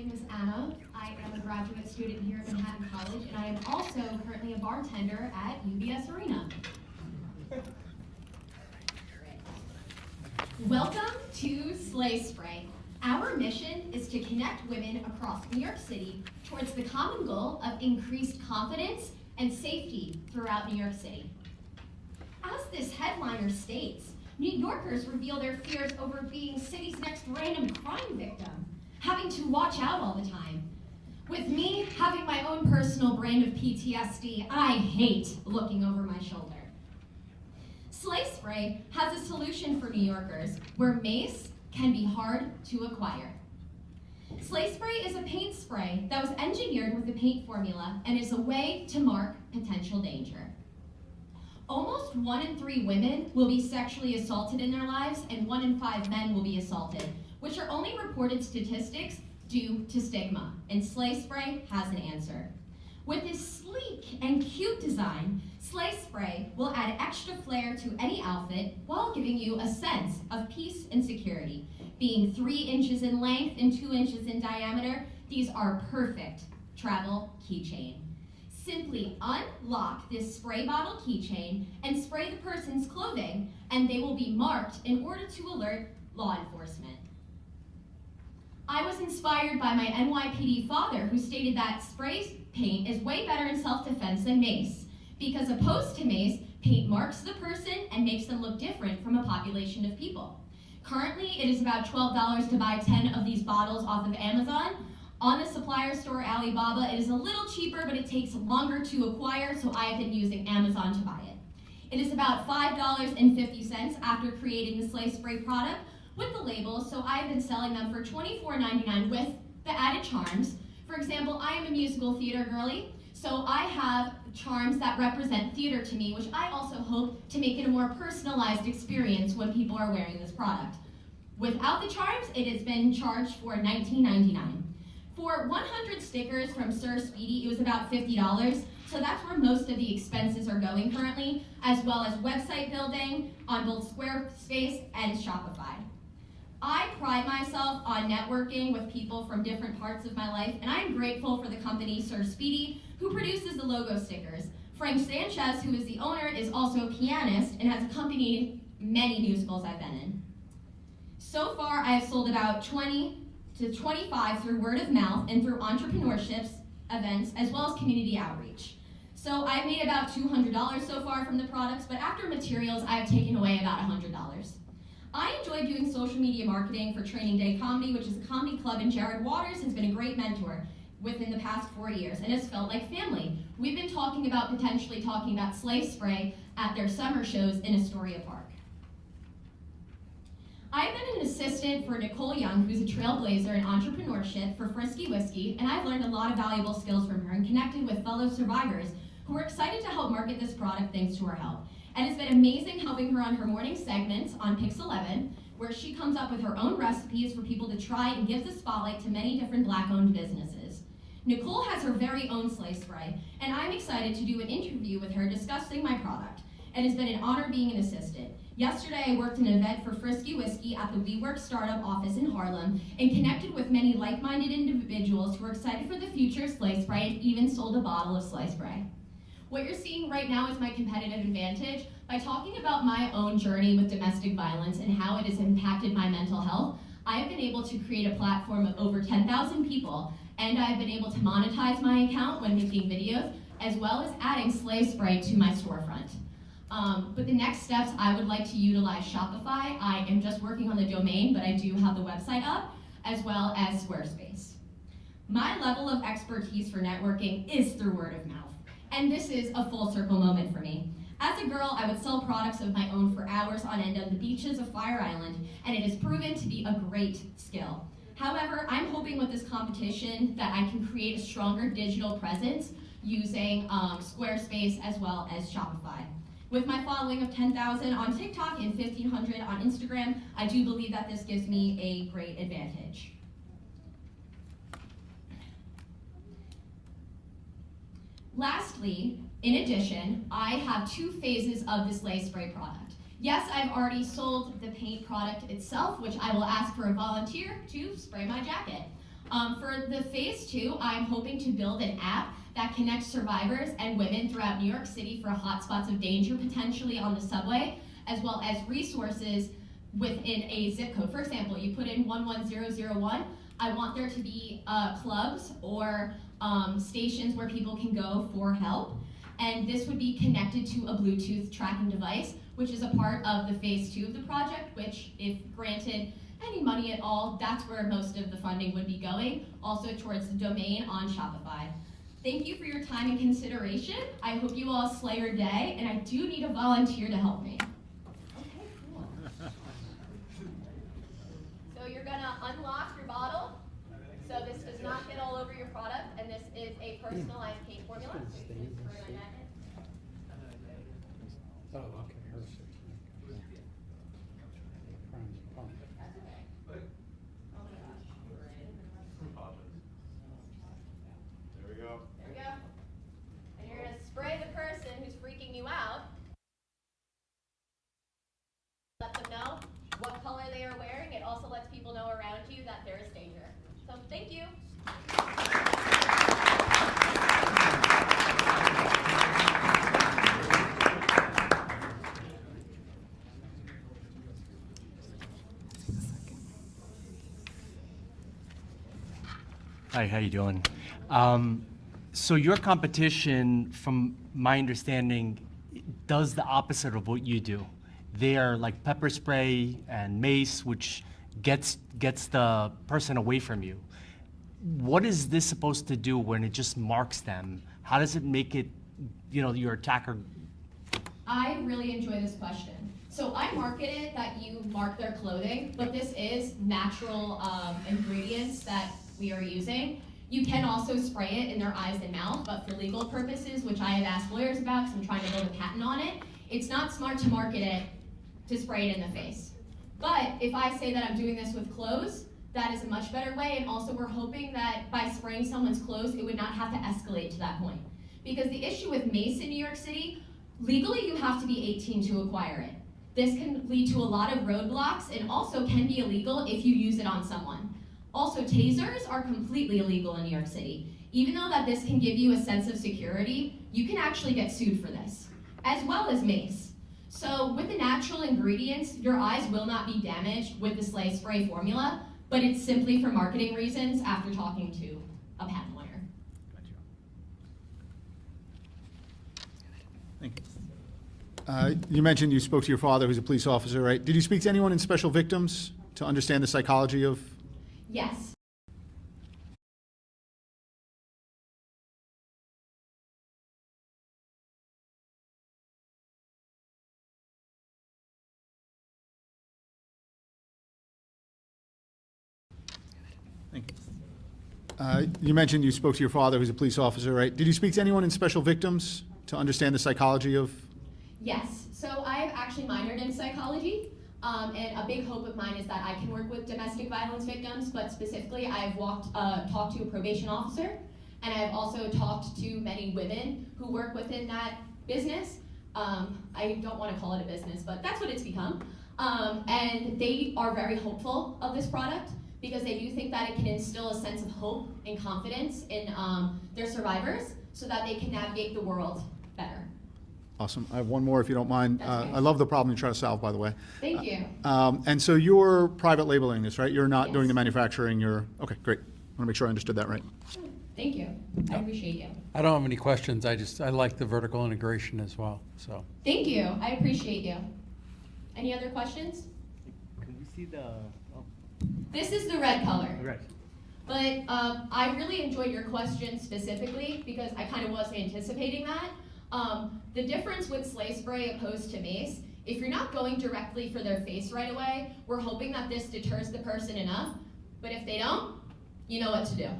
name is Anna. I am a graduate student here at Manhattan College, and I am also currently a bartender at UBS Arena. Welcome to Slay Spray. Our mission is to connect women across New York City towards the common goal of increased confidence and safety throughout New York City. As this headliner states, New Yorkers reveal their fears over being city's next random crime victim, having to watch out all the time. With me having my own personal brand of PTSD, I hate looking over my shoulder. Slay Spray has a solution for New Yorkers where mace can be hard to acquire. Slay Spray is a paint spray that was engineered with the paint formula and is a way to mark potential danger. Almost 1 in 3 women will be sexually assaulted in their lives, and 1 in 5 men will be assaulted, which are only reported statistics due to stigma, and Slay Spray has an answer. With this sleek and cute design, Slay Spray will add extra flair to any outfit while giving you a sense of peace and security. Being 3 inches in length and 2 inches in diameter, these are perfect travel keychain. Simply unlock this spray bottle keychain and spray the person's clothing, and they will be marked in order to alert law enforcement. I was inspired by my NYPD father, who stated that spray paint is way better in self-defense than mace, because opposed to mace, paint marks the person and makes them look different from a population of people. Currently, it is about $12 to buy 10 of these bottles off of Amazon. On the supplier store, Alibaba, it is a little cheaper, but it takes longer to acquire, so I have been using Amazon to buy it. It is about $5.50 after creating the Slay Spray product with the label, so I have been selling them for $24.99 with the added charms. For example, I am a musical theater girly, so I have charms that represent theater to me, which I also hope to make it a more personalized experience when people are wearing this product. Without the charms, it has been charged for $19.99. For 100 stickers from Speedy, it was about $50, so that's where most of the expenses are going currently, as well as website building on both Squarespace and Shopify. I pride myself on networking with people from different parts of my life, and I'm grateful for the company Speedy, who produces the logo stickers. Frank Sanchez, who is the owner, is also a pianist and has accompanied many musicals I've been in. So far, I have sold about 20 to 25 through word of mouth and through entrepreneurships, events, as well as community outreach. So I've made about $200 so far from the products, but after materials, I've taken away about $100. I enjoy doing social media marketing for Training Day Comedy, which is a comedy club, and Jared Waters has been a great mentor within the past 4 years and has felt like family. We've been potentially talking about Slay Spray at their summer shows in Astoria Park. I've been an assistant for Nicole Young, who's a trailblazer in entrepreneurship for Frisky Whiskey, and I've learned a lot of valuable skills from her and connected with fellow survivors who are excited to help market this product thanks to her help. And it's been amazing helping her on her morning segments on Pix 11, where she comes up with her own recipes for people to try and give the spotlight to many different Black-owned businesses. Nicole has her very own Slay Spray, and I'm excited to do an interview with her discussing my product. And it's been an honor being an assistant. Yesterday, I worked an event for Frisky Whiskey at the WeWork startup office in Harlem and connected with many like-minded individuals who are excited for the future of Slay Spray and even sold a bottle of Slay Spray. What you're seeing right now is my competitive advantage. By talking about my own journey with domestic violence and how it has impacted my mental health, I have been able to create a platform of over 10,000 people, and I've been able to monetize my account when making videos, as well as adding Slay Spray to my storefront. But the next steps, I would like to utilize Shopify. I am just working on the domain, but I do have the website up, as well as Squarespace. My level of expertise for networking is through word of mouth, and this is a full circle moment for me. As a girl, I would sell products of my own for hours on end on the beaches of Fire Island, and it has proven to be a great skill. However, I'm hoping with this competition that I can create a stronger digital presence using Squarespace as well as Shopify. With my following of 10,000 on TikTok and 1,500 on Instagram, I do believe that this gives me a great advantage. Lastly, in addition, I have 2 phases of the Slay Spray product. Yes, I've already sold the paint product itself, which I will ask for a volunteer to spray my jacket. For the phase 2, I'm hoping to build an app that connects survivors and women throughout New York City for hotspots of danger potentially on the subway, as well as resources within a zip code. For example, you put in 11001, I want there to be clubs or stations where people can go for help. And this would be connected to a Bluetooth tracking device, which is a part of the phase 2 of the project, which, if granted any money at all, that's where most of the funding would be going, also towards the domain on Shopify. Thank you for your time and consideration. I hope you all slay your day, and I do need a volunteer to help me. Okay, cool. So you're gonna unlock your bottle, so this does not get all over your product, and this is a personalized cake formula. So you can spray my magnet. Oh, okay. There we go. There we go. And you're gonna spray the person who's freaking you out. Let them know what color they are wearing. It also lets people know around you that there is danger. So thank you. Hi, how you doing? So your competition, from my understanding, does the opposite of what you do. They are like pepper spray and mace, which gets the person away from you. What is this supposed to do when it just marks them? How does it make it, your attacker? I really enjoy this question. So I market it that you mark their clothing, but this is natural ingredients that we are using. You can also spray it in their eyes and mouth, but for legal purposes, which I have asked lawyers about because I'm trying to build a patent on it, it's not smart to market it to spray it in the face. But if I say that I'm doing this with clothes, that is a much better way, and also we're hoping that by spraying someone's clothes, it would not have to escalate to that point. Because the issue with mace in New York City, legally you have to be 18 to acquire it. This can lead to a lot of roadblocks and also can be illegal if you use it on someone. Also, tasers are completely illegal in New York City. Even though that this can give you a sense of security, you can actually get sued for this, as well as mace. So with the natural ingredients, your eyes will not be damaged with the Slay Spray formula, but it's simply for marketing reasons after talking to a patent lawyer. Thank you. You mentioned you spoke to your father, who's a police officer, right? Did you speak to anyone in Special Victims to understand the psychology of? Yes. Thank you. You mentioned you spoke to your father, who's a police officer, right? Did you speak to anyone in Special Victims to understand the psychology of? Yes. So I've actually minored in psychology. And a big hope of mine is that I can work with domestic violence victims, but specifically I've talked to a probation officer, and I've also talked to many women who work within that business. I don't want to call it a business, but that's what it's become. And they are very hopeful of this product because they do think that it can instill a sense of hope and confidence in their survivors so that they can navigate the world better. Awesome. I have one more, if you don't mind. I love the problem you try to solve, by the way. Thank you. And so you're private labeling this, right? You're not Yes. doing the manufacturing. Okay, great. I want to make sure I understood that right. Thank you. I appreciate you. I don't have any questions. I like the vertical integration as well. So Thank you. I appreciate you. Any other questions? Can we see the? Oh, This is the red color. right. But I really enjoyed your question specifically because I kind of was anticipating that. The difference with Slay Spray opposed to mace, if you're not going directly for their face right away, we're hoping that this deters the person enough. But if they don't, you know what to do.